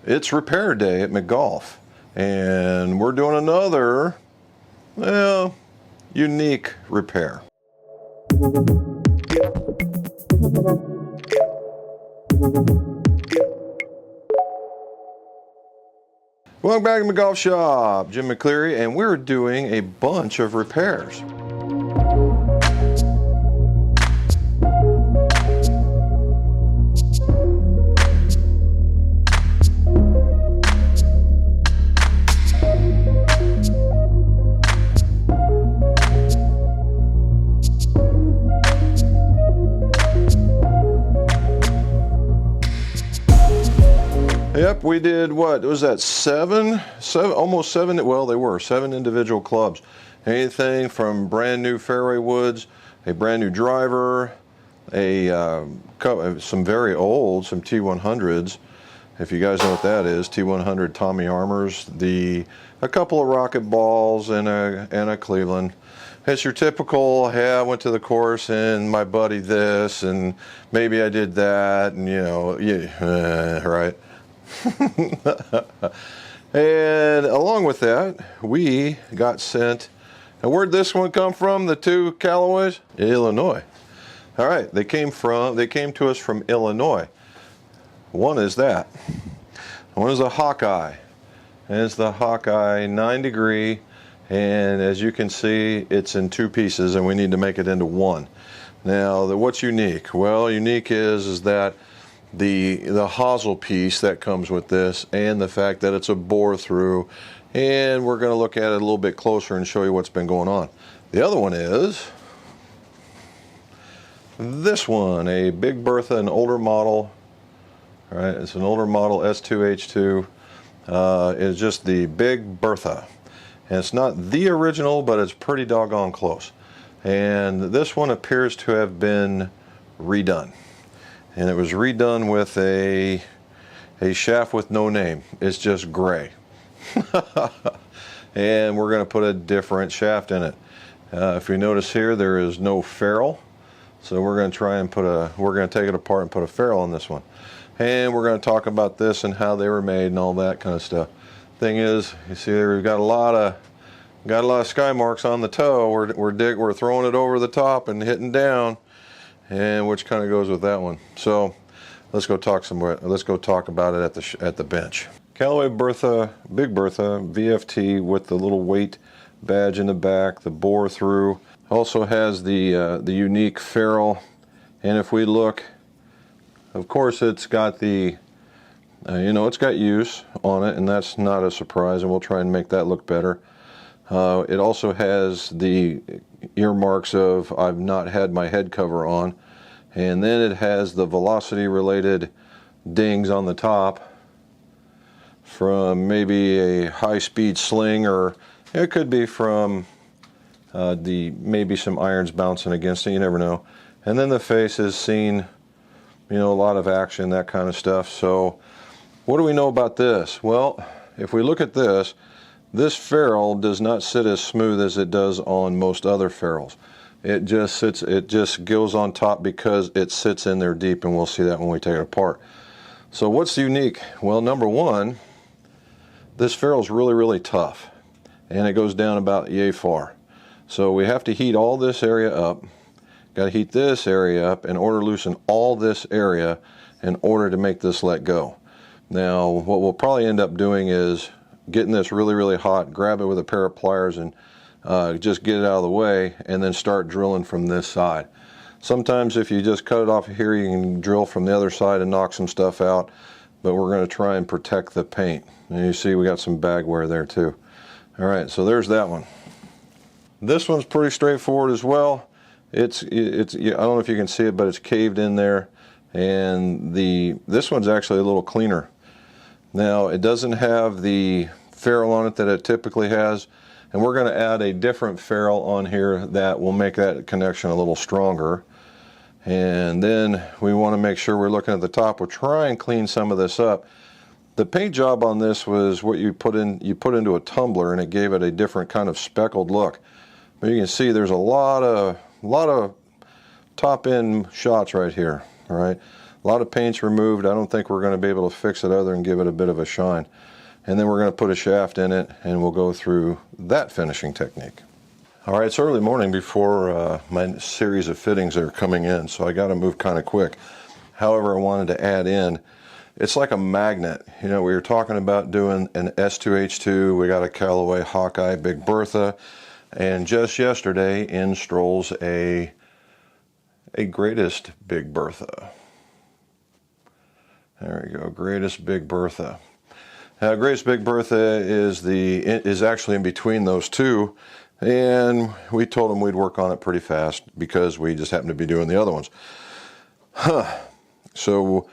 It's repair day at McGolf, and we're doing another, well, unique repair. Welcome back to my golf shop. Jim McCleary, and we're doing a bunch of repairs. Yep, we did, what was that, almost seven, well, they were 7 individual clubs. Anything from brand new fairway woods, a brand new driver, some very old, some T100s, if you guys know what that is, T100 Tommy Armours, a couple of rocket balls, and a Cleveland. It's your typical, hey, I went to the course and my buddy this, and maybe I did that, and yeah, right. And along with that, we got sent, and where'd this one come from, the 2 Callaways? Illinois. All right, they came to us from Illinois. One is that. One is a Hawkeye. And it's the Hawkeye 9 degree, and as you can see, it's in 2 pieces, and we need to make it into 1. Now, what's unique? Well, unique is that the hosel piece that comes with this, and the fact that it's a bore through, and we're going to look at it a little bit closer and show you what's been going on. The other one is this one, a Big Bertha, an older model. All right, it's an older model S2H2. It's just the Big Bertha, and it's not the original, but it's pretty doggone close. And this one appears to have been redone. And it was redone with a shaft with no name. It's just gray. And we're going to put a different shaft in it. If you notice here, there is no ferrule. So we're going to try and we're going to take it apart and put a ferrule on this one. And we're going to talk about this and how they were made and all that kind of stuff. Thing is, you see there, we've got a lot of sky marks on the toe. We're throwing it over the top and hitting down, and which kind of goes with that one. So let's go talk about it at the bench. Callaway Bertha, Big Bertha VFT with the little weight badge in the back, the bore through. Also has the unique ferrule, and if we look, of course it's got it's got use on it, and that's not a surprise, and we'll try and make that look better. It also has the earmarks of I've not had my head cover on, and then it has the velocity related dings on the top from maybe a high-speed sling, or it could be from maybe some irons bouncing against it, you never know. And then the face has seen a lot of action, that kind of stuff. So what do we know about this? Well, if we look at this ferrule does not sit as smooth as it does on most other ferrules. It just goes on top because it sits in there deep, and we'll see that when we take it apart. So what's unique? Well, number one, this ferrule is really, really tough, and it goes down about yay far. So we have to heat all this area up. Got to heat this area up in order to loosen all this area in order to make this let go. Now, what we'll probably end up doing is getting this really, really hot, grab it with a pair of pliers, and just get it out of the way, and then start drilling from this side. Sometimes if you just cut it off here, you can drill from the other side and knock some stuff out, but we're going to try and protect the paint. And you see we got some bag wear there too. All right, so there's that one. This one's pretty straightforward as well. I don't know if you can see it, but it's caved in there, and this one's actually a little cleaner. Now, it doesn't have the ferrule on it that it typically has, and we're going to add a different ferrule on here that will make that connection a little stronger. And then we want to make sure we're looking at the top. We'll try and clean some of this up. The paint job on this was what you put into a tumbler, and it gave it a different kind of speckled look. But you can see there's a lot of top end shots right here. All right, A lot of paint's removed. I don't think we're going to be able to fix it other than give it a bit of a shine. And then we're going to put a shaft in it, and we'll go through that finishing technique. All right, it's early morning before my series of fittings are coming in, so I got to move kind of quick. However, I wanted to add in, it's like a magnet. You know, we were talking about doing an S2H2. We got a Callaway Hawkeye Big Bertha, and just yesterday in strolls a Greatest Big Bertha. There we go, Greatest Big Bertha. Now, Greatest Big Bertha is actually in between those two, and we told them we'd work on it pretty fast because we just happened to be doing the other ones. So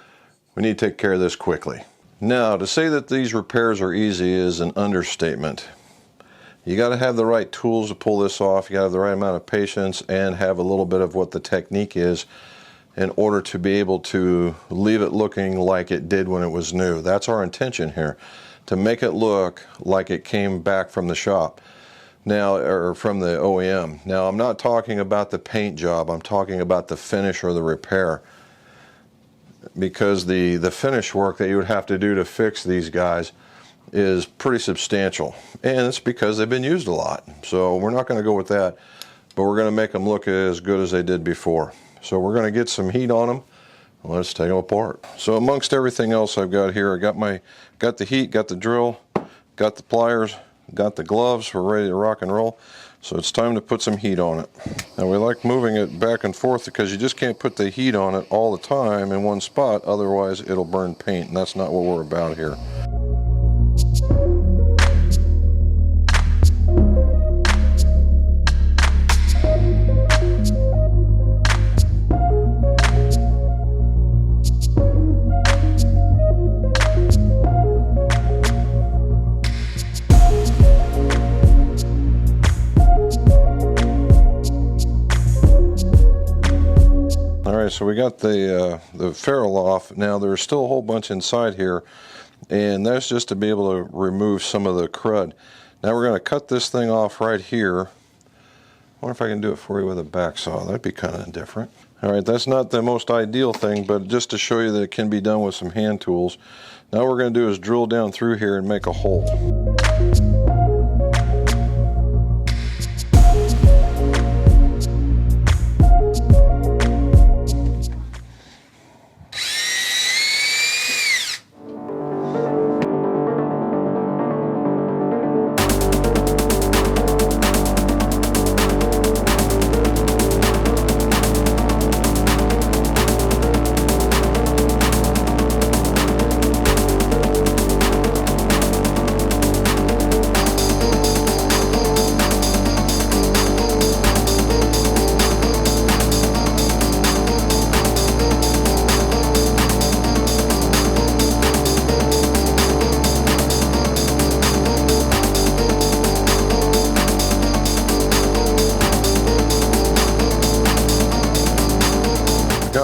we need to take care of this quickly. Now, to say that these repairs are easy is an understatement. You got to have the right tools to pull this off. You got to have the right amount of patience and have a little bit of what the technique is in order to be able to leave it looking like it did when it was new. That's our intention here, to make it look like it came back from the shop now, or from the OEM. Now, I'm not talking about the paint job. I'm talking about the finish or the repair, because the finish work that you would have to do to fix these guys is pretty substantial, and it's because they've been used a lot. So we're not going to go with that, but we're going to make them look as good as they did before. So we're going to get some heat on them. Let's take them apart. So amongst everything else I've got here, I got the heat, got the drill, got the pliers, got the gloves. We're ready to rock and roll. So it's time to put some heat on it. Now, we like moving it back and forth because you just can't put the heat on it all the time in one spot, otherwise it'll burn paint, and that's not what we're about here. So we got the ferrule off. Now there's still a whole bunch inside here, and that's just to be able to remove some of the crud. Now we're going to cut this thing off right here. I wonder if I can do it for you with a back saw. That'd be kind of different. All right, that's not the most ideal thing, but just to show you that it can be done with some hand tools. Now what we're going to do is drill down through here and make a hole.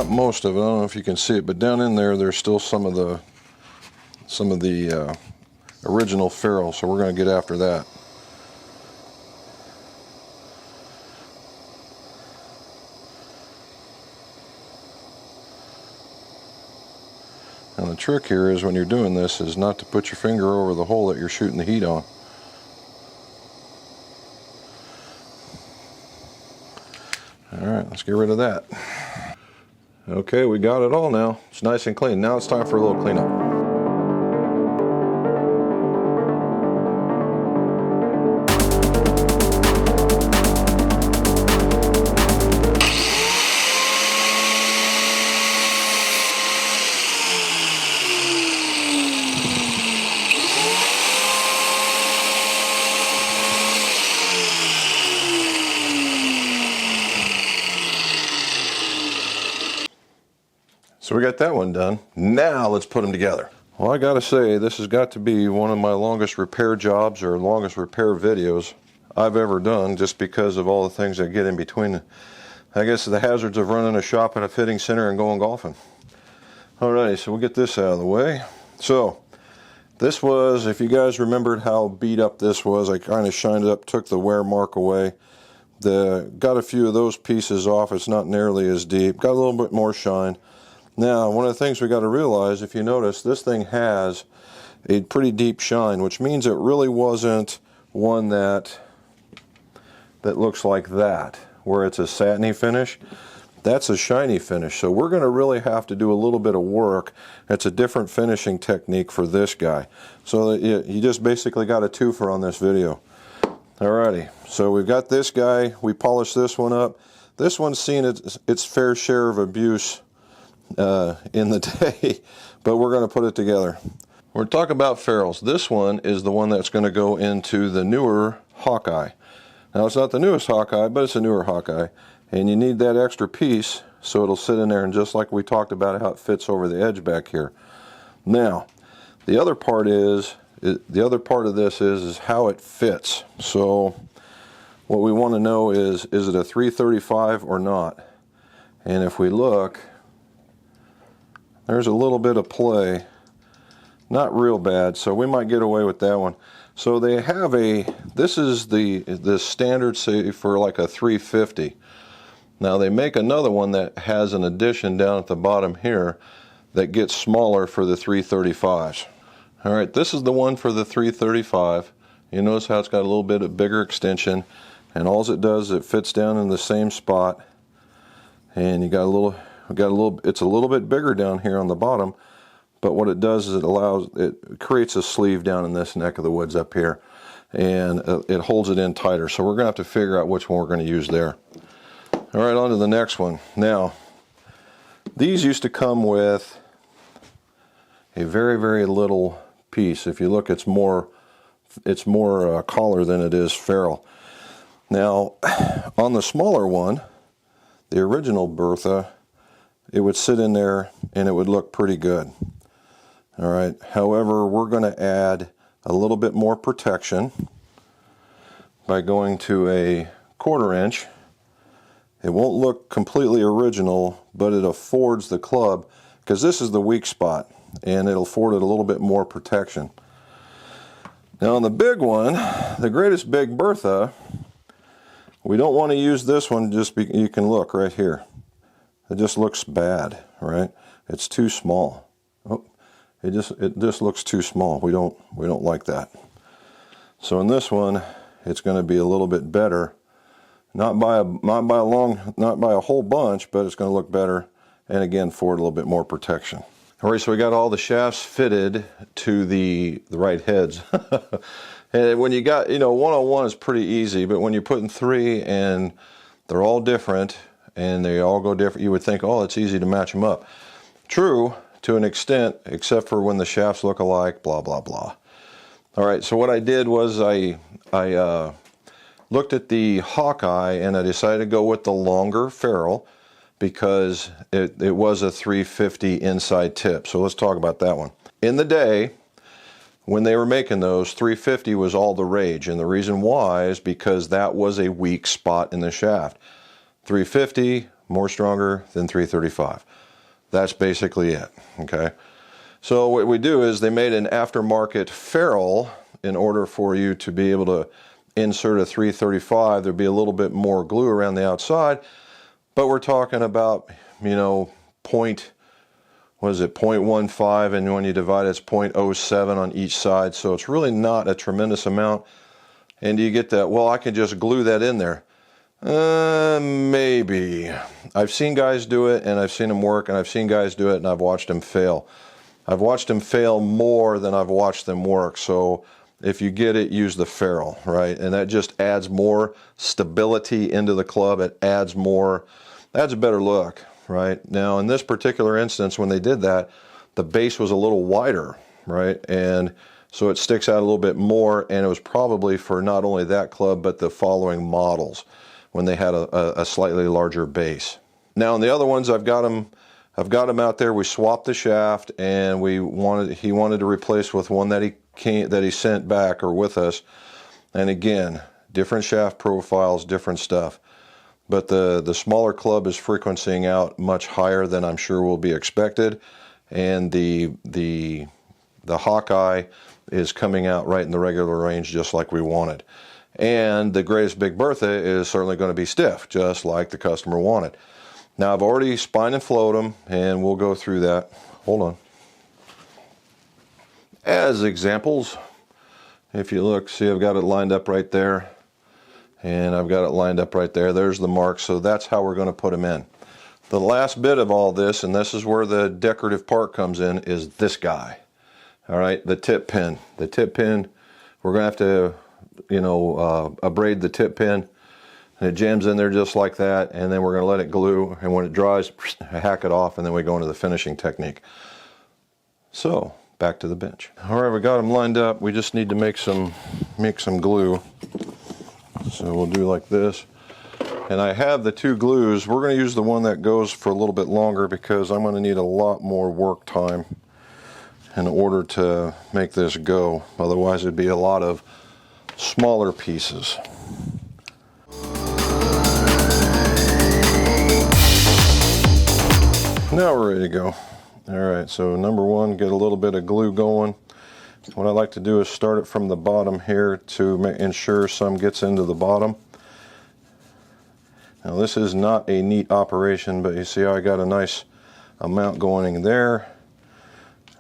Most of it, I don't know if you can see it, but down in there, there's still some of the original ferrule, so we're going to get after that. And the trick here is, when you're doing this, is not to put your finger over the hole that you're shooting the heat on. All right, let's get rid of that. Okay, we got it all now. It's nice and clean. Now it's time for a little cleanup. So we got that one done. Now let's put them together. Well, I gotta say, this has got to be one of my longest repair jobs or longest repair videos I've ever done, just because of all the things that get in between. I guess the hazards of running a shop and a fitting center and going golfing. Alrighty, so we'll get this out of the way. So this was, if you guys remembered how beat up this was, I kind of shined it up, took the wear mark away. Got a few of those pieces off. It's not nearly as deep. Got a little bit more shine. Now, one of the things we got to realize, if you notice, this thing has a pretty deep shine, which means it really wasn't one that looks like that, where it's a satiny finish. That's a shiny finish. So we're going to really have to do a little bit of work. It's a different finishing technique for this guy. So you just basically got a twofer on this video. Alrighty, so we've got this guy. We polished this one up. This one's seen its fair share of abuse in the day, but we're going to put it together. We're talking about ferrules. This one is the one that's going to go into the newer Hawkeye. Now, it's not the newest Hawkeye, but it's a newer Hawkeye. And you need that extra piece so it'll sit in there, and just like we talked about how it fits over the edge back here. Now, the other part of this is how it fits. So what we want to know is it a 335 or not? And if we look, there's a little bit of play. Not real bad, so we might get away with that one. So they have this is the standard, say, for like a 350. Now they make another one that has an addition down at the bottom here that gets smaller for the 335s. All right, this is the one for the 335. You notice how it's got a little bit of bigger extension, and all it does is it fits down in the same spot, and it's a little bit bigger down here on the bottom. But what it does is it creates a sleeve down in this neck of the woods up here, and it holds it in tighter. So we're going to have to figure out which one we're going to use there. All right, on to the next one. Now, these used to come with a very, very little piece. If you look, it's more collar than it is ferrule. Now, on the smaller one, the original Bertha, it would sit in there and it would look pretty good. All right. However, we're going to add a little bit more protection by going to a 1/4 inch. It won't look completely original, but it affords the club, because this is the weak spot, and it'll afford it a little bit more protection. Now on the big one, the Greatest Big Bertha, we don't want to use this one. You can look right here. It just looks bad, right? It's too small. Oh, it just looks too small. We don't like that. So in this one, it's going to be a little bit better. Not by a whole bunch, but it's going to look better, and again, afford a little bit more protection. All right, so we got all the shafts fitted to the right heads. And when you got, one-on-one is pretty easy, but when you're putting 3 and they're all different and they all go different, you would think, oh, it's easy to match them up. True, to an extent, except for when the shafts look alike, blah, blah, blah. All right, so what I did was I looked at the Hawkeye, and I decided to go with the longer ferrule because it was a 350 inside tip. So let's talk about that one. In the day, when they were making those, 350 was all the rage, and the reason why is because that was a weak spot in the shaft. 350, more stronger than 335. That's basically it, okay? So what we do is they made an aftermarket ferrule in order for you to be able to insert a 335. There'd be a little bit more glue around the outside, but we're talking about, 0.15, and when you divide it's 0.07 on each side, so it's really not a tremendous amount. And you get that, well, I can just glue that in there. Maybe. I've seen guys do it, and I've seen them work, and I've seen guys do it, and I've watched them fail. I've watched them fail more than I've watched them work. So if you get it, use the ferrule, right? And that just adds more stability into the club. It adds a better look, right? Now, in this particular instance, when they did that, the base was a little wider, right? And so it sticks out a little bit more, and it was probably for not only that club, but the following models when they had a slightly larger base. Now, in the other ones, I've got them out there. We swapped the shaft, and he wanted to replace with one that he sent back or with us. And again, different shaft profiles, different stuff. But the smaller club is frequencying out much higher than I'm sure will be expected, and the Hawkeye is coming out right in the regular range, just like we wanted. And the Greatest Big Bertha is certainly going to be stiff, just like the customer wanted. Now I've already spine and flowed them, and we'll go through that. Hold on. As examples, if you look, see I've got it lined up right there, and I've got it lined up right there. There's the mark, so that's how we're going to put them in. The last bit of all this, and this is where the decorative part comes in, is this guy. All right, the tip pin. The tip pin, we're going to have to, abrade the tip pin, and it jams in there just like that, and then we're going to let it glue, and when it dries, hack it off, and then we go into the finishing technique. So, back to the bench. All right, we got them lined up. We just need to make some glue. So we'll do like this. And I have the two glues. We're going to use the one that goes for a little bit longer because I'm going to need a lot more work time in order to make this go. Otherwise it'd be a lot of smaller pieces. Now we're ready to go. All right, so number one, get a little bit of glue going. What I like to do is start it from the bottom here to ensure some gets into the bottom. Now this is not a neat operation, but you see how I got a nice amount going in there.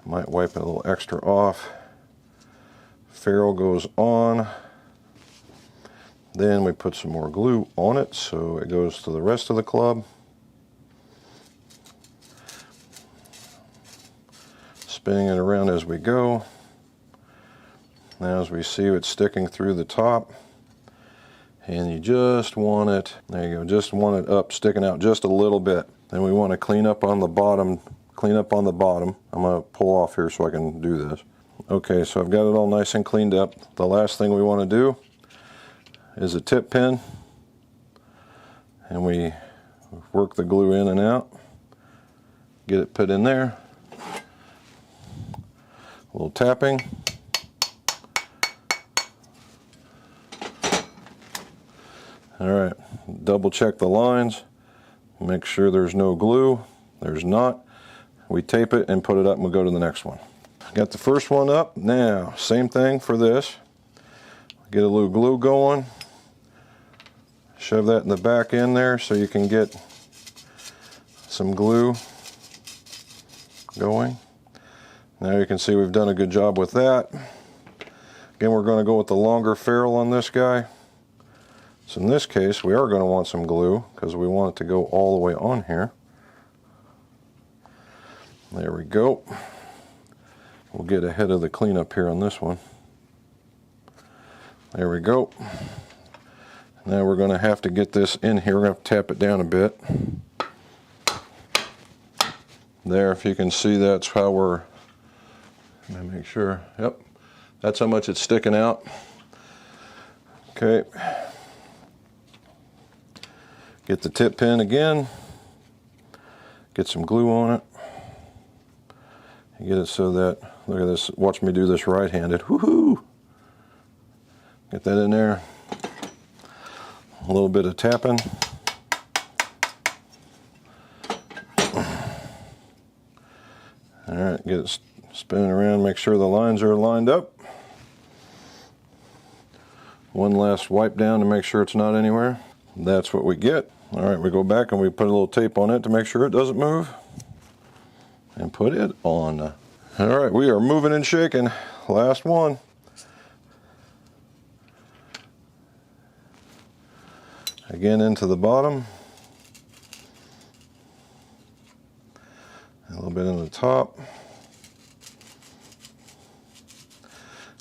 Might wipe a little extra off. Ferrule goes on. Then we put some more glue on it so it goes to the rest of the club. Spinning it around as we go. Now as we see it's sticking through the top. And you just want it, there you go, just want it up, sticking out just a little bit. Then we want to clean up on the bottom. I'm going to pull off here so I can do this. Okay, so I've got it all nice and cleaned up. The last thing we want to do is a tip pin. And we work the glue in and out. Get it put in there. A little tapping. All right, double check the lines, make sure there's no glue. There's not. We tape it and put it up and we'll go to the next one. Got the first one up. Now, same thing for this. Get a little glue going. Shove that in the back end there so you can get some glue going. Now you can see we've done a good job with that. Again, we're going to go with the longer ferrule on this guy. So in this case, we are going to want some glue because we want it to go all the way on here. There we go. We'll get ahead of the cleanup here on this one. There we go. Now we're going to have to get this in here. We're going to have to tap it down a bit. There, if you can see, that's how we're, let me make sure, yep, that's how much it's sticking out. Okay. Get the tip pin again, get some glue on it, get it so that, look at this, watch me do this right-handed, woohoo! Get that in there, a little bit of tapping. All right, get it spinning around, make sure the lines are lined up. One last wipe down to make sure it's not anywhere. That's what we get. All right, we go back and we put a little tape on it to make sure it doesn't move. And put it on. All right, we are moving and shaking. Last one. Again into the bottom. A little bit in the top.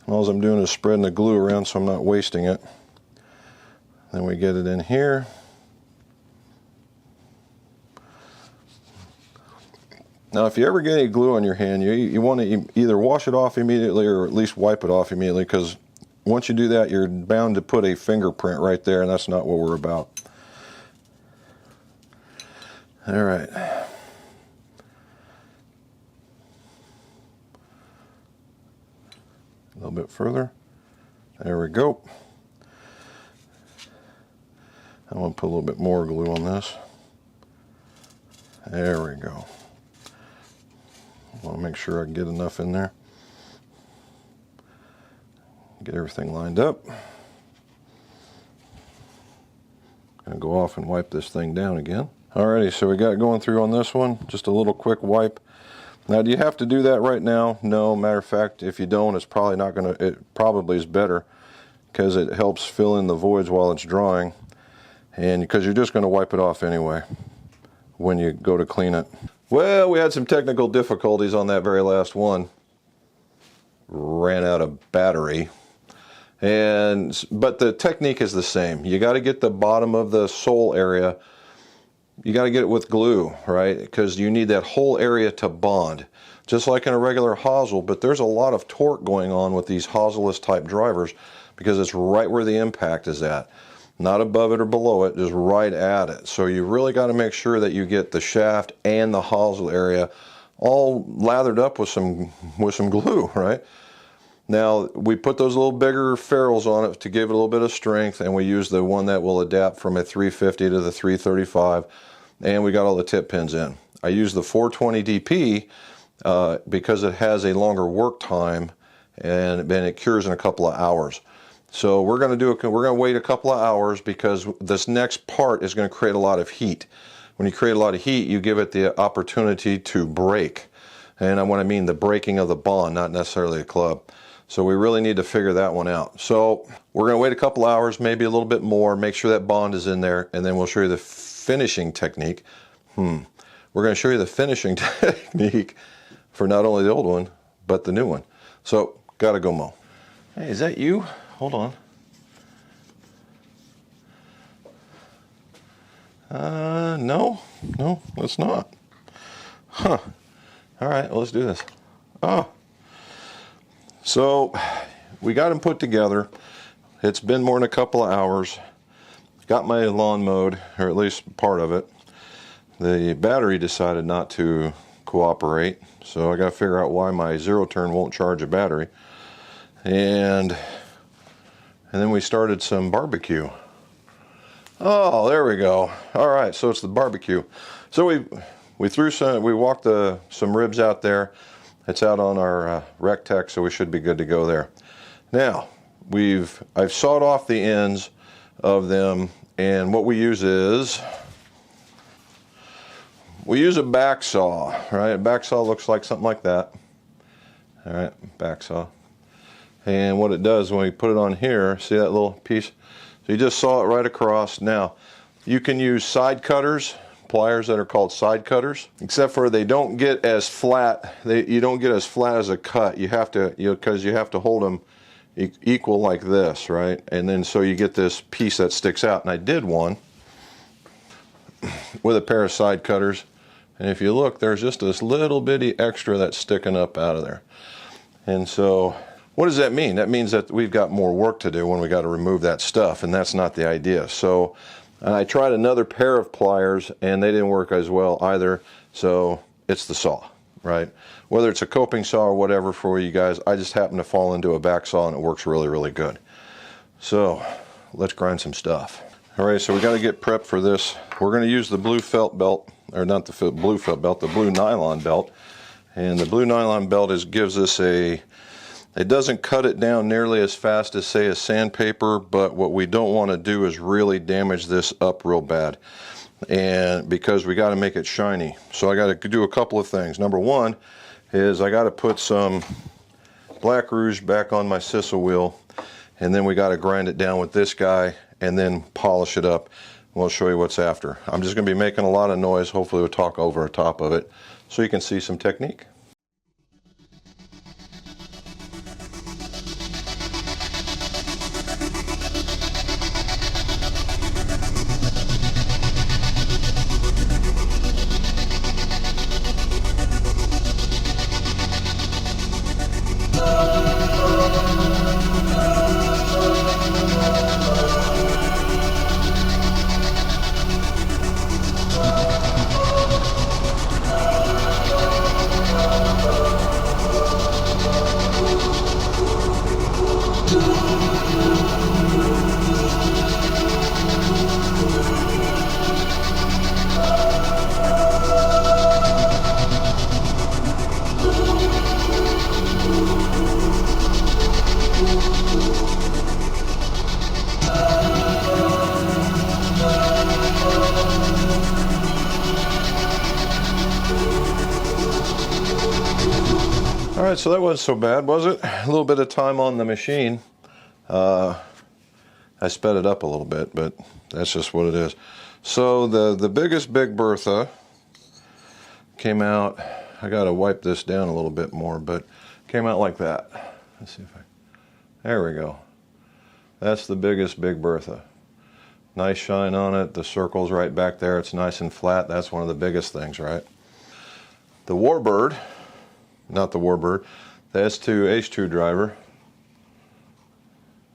And all I'm doing is spreading the glue around so I'm not wasting it. Then we get it in here. Now if you ever get any glue on your hand, you want to either wash it off immediately or at least wipe it off immediately, because once you do that you're bound to put a fingerprint right there, and that's not what we're about. All right. A little bit further. There we go. I want to put a little bit more glue on this. There we go. I want to make sure I can get enough in there. Get everything lined up. I'm going to go off and wipe this thing down again. Alrighty, so we got going through on this one, just a little quick wipe. Now, do you have to do that right now? No, matter of fact, if you don't, it's probably not gonna, it probably is better because it helps fill in the voids while it's drying, and because you're just gonna wipe it off anyway when you go to clean it. Well, we had some technical difficulties on that very last one. Ran out of battery. But the technique is the same. You got to get the bottom of the sole area, you got to get it with glue, right? Because you need that whole area to bond, just like in a regular hosel. But there's a lot of torque going on with these hoseless type drivers because it's right where the impact is at, not above it or below it, just right at it. So you really got to make sure that you get the shaft and the hosel area all lathered up with some glue, right? Now, we put those little bigger ferrules on it to give it a little bit of strength, and we use the one that will adapt from a 350 to the 335, and we got all the tip pins in. I use the 420 DP because it has a longer work time, and then it cures in a couple of hours. So we're going to wait a couple of hours because this next part is going to create a lot of heat. When you create a lot of heat, you give it the opportunity to break. And what I mean, the breaking of the bond, not necessarily a club. So we really need to figure that one out. So we're going to wait a couple hours, maybe a little bit more, make sure that bond is in there, and then we'll show you the finishing technique. We're going to show you the finishing technique for not only the old one, but the new one. So, gotta go mow. Hey, is that you? Hold on. No, it's not. Huh. All right, well, let's do this. Oh. So, we got them put together. It's been more than a couple of hours. Got my lawn mowed, or at least part of it. The battery decided not to cooperate, so I got to figure out why my zero turn won't charge a battery. And then we started some barbecue. Oh, there we go. All right, so it's the barbecue. So we threw we walked some ribs out there. It's out on our rec tech, so we should be good to go there. Now, I've sawed off the ends of them, and what we use is a back saw, right? A back saw looks like something like that. All right, back saw. And what it does when we put it on here, see that little piece? So you just saw it right across. Now, you can use side cutters, pliers that are called side cutters, except for they don't get as flat. You don't get as flat as a cut. You have to, because you have to hold them equal like this, right? And then so you get this piece that sticks out. And I did one with a pair of side cutters. And if you look, there's just this little bitty extra that's sticking up out of there. And so, what does that mean? That means that we've got more work to do when we got to remove that stuff, and that's not the idea. So, and I tried another pair of pliers, and they didn't work as well either. So, it's the saw, right? Whether it's a coping saw or whatever for you guys, I just happen to fall into a back saw, and it works really, really good. So, let's grind some stuff. All right, so we got to get prepped for this. We're going to use the blue felt belt, or not the blue felt belt, the blue nylon belt. And the blue nylon belt gives us it doesn't cut it down nearly as fast as, say, a sandpaper, but what we don't want to do is really damage this up real bad. And because we got to make it shiny. So I got to do a couple of things. Number one is I got to put some Black Rouge back on my sisal wheel, and then we got to grind it down with this guy and then polish it up. We'll show you what's after. I'm just going to be making a lot of noise. Hopefully we'll talk over the top of it so you can see some technique. Alright, so that wasn't so bad, was it? A little bit of time on the machine. I sped it up a little bit, but that's just what it is. So the biggest Big Bertha came out, I gotta wipe this down a little bit more, but came out like that. Let's see if there we go. That's the biggest Big Bertha. Nice shine on it, the circle's right back there, it's nice and flat. That's one of the biggest things, right? The Warbird, not the Warbird, the S2H2 driver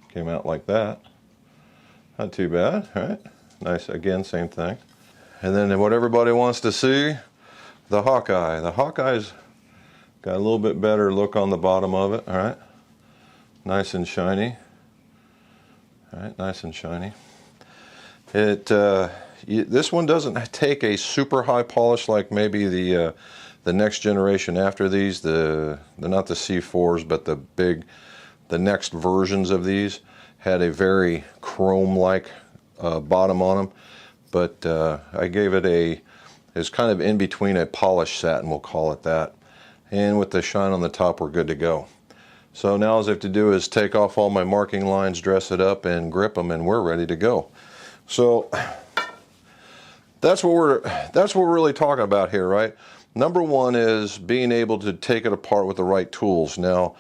came out like that. Not too bad, right? Nice, again, same thing. And then what everybody wants to see, the Hawkeye. The Hawkeye's got a little bit better look on the bottom of it, all right? Nice and shiny. All right, nice and shiny. This one doesn't take a super high polish like maybe the next generation after these, they're not the C4s, but the next versions of these had a very chrome-like bottom on them. But I gave it it's kind of in between a polished satin, we'll call it that. And with the shine on the top, we're good to go. So now all I have to do is take off all my marking lines, dress it up, and grip them, and we're ready to go. So that's what we're really talking about here, right? Number one is being able to take it apart with the right tools. Now,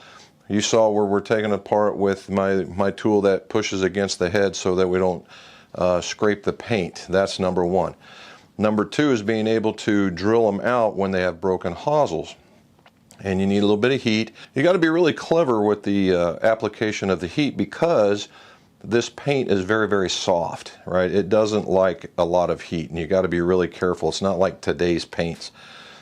you saw where we're taking it apart with my tool that pushes against the head so that we don't scrape the paint. That's number one. Number two is being able to drill them out when they have broken hosels. And you need a little bit of heat. You got to be really clever with the application of the heat, because this paint is very, very soft, right? It doesn't like a lot of heat, and you got to be really careful. It's not like today's paints.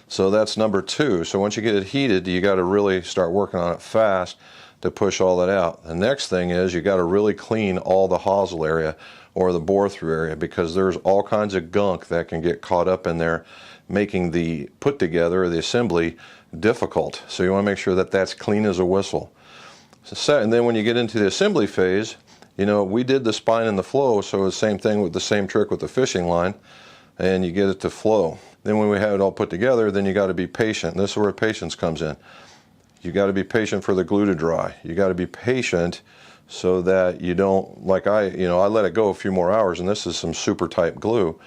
So that's number two. So once you get it heated, you got to really start working on it fast to push all that out. The next thing is you got to really clean all the hosel area or the bore through area, because there's all kinds of gunk that can get caught up in there, making the put together or the assembly difficult. So you want to make sure that that's clean as a whistle. And then when you get into the assembly phase, you know, we did the spine and the flow, so it's the same thing with the same trick with the fishing line, and you get it to flow. Then when we have it all put together, then you got to be patient. This is where patience comes in. You got to be patient for the glue to dry. You got to be patient so that you don't, like I let it go a few more hours, and this is some super tight glue,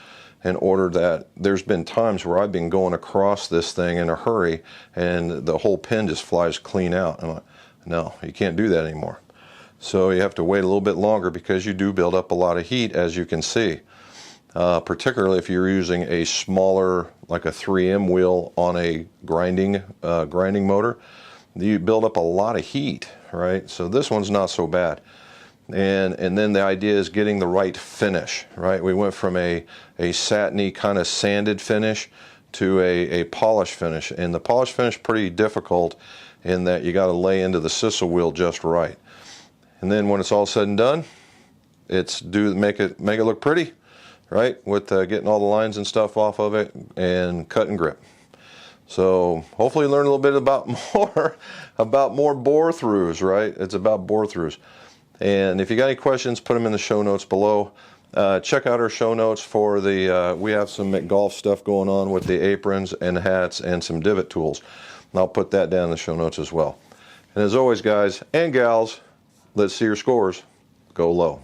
in order that there's been times where I've been going across this thing in a hurry and the whole pin just flies clean out. I'm like, no, you can't do that anymore. So you have to wait a little bit longer, because you do build up a lot of heat, as you can see. Particularly if you're using a smaller, like a 3M wheel on a grinding motor, you build up a lot of heat, right? So this one's not so bad. And then the idea is getting the right finish, right? We went from a satiny kind of sanded finish to a polished finish. And the polished finish pretty difficult in that you got to lay into the sisal wheel just right. And then when it's all said and done, make it look pretty, right? With getting all the lines and stuff off of it and cut and grip. So hopefully you learn a little bit about more bore throughs, right? It's about bore throughs. And if you got any questions, put them in the show notes below. Check out our show notes for we have some golf stuff going on with the aprons and hats and some divot tools. And I'll put that down in the show notes as well. And as always, guys and gals, let's see your scores go low.